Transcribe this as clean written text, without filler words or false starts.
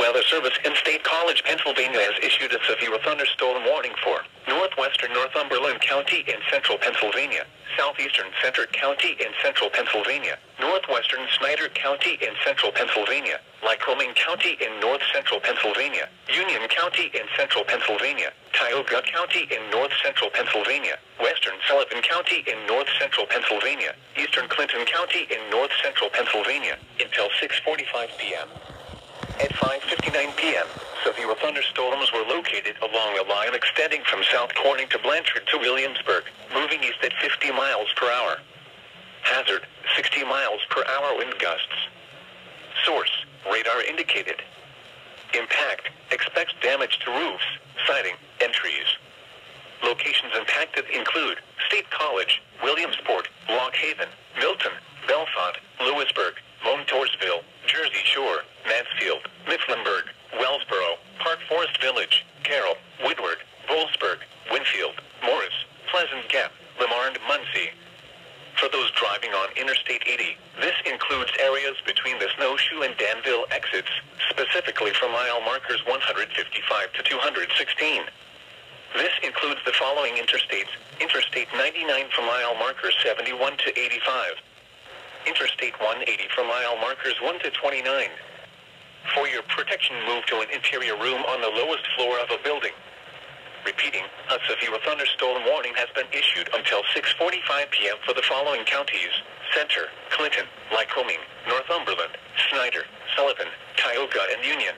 Weather Service in State College, Pennsylvania has issued a severe thunderstorm warning for northwestern Northumberland County in central Pennsylvania, southeastern Centre County in central Pennsylvania, northwestern Snyder County in central Pennsylvania, Lycoming County in north central Pennsylvania, Union County in central Pennsylvania, Tioga County in north central Pennsylvania, western Sullivan County in north central Pennsylvania, eastern Clinton County in north central Pennsylvania, until 6:45 p.m. At 5:59 p.m., severe thunderstorms were located along a line extending from South Corning to Blanchard to Williamsburg, moving east at 50 miles per hour. Hazard, 60 miles per hour wind gusts. Source, radar indicated. Impact, expects damage to roofs, siding, and trees. Locations impacted include State College, Williamsport, Lock Haven, Milton, Belfont, Lewisburg, Montoursville, Jersey Shore, Mansfield, Mifflinburg, Wellsboro, Park Forest Village, Carroll, Woodward, Boalsburg, Winfield, Morris, Pleasant Gap, Lamar and Muncie. For those driving on Interstate 80, this includes areas between the Snowshoe and Danville exits, specifically from mile markers 155 to 216. This includes the following interstates: Interstate 99 from mile markers 71 to 85. Interstate 180 from mile markers 1 to 29. For your protection, move to an interior room on the lowest floor of a building. Repeating, a severe thunderstorm warning has been issued until 6:45 p.m. for the following counties: Centre, Clinton, Lycoming, Northumberland, Snyder, Sullivan, Tioga, and Union.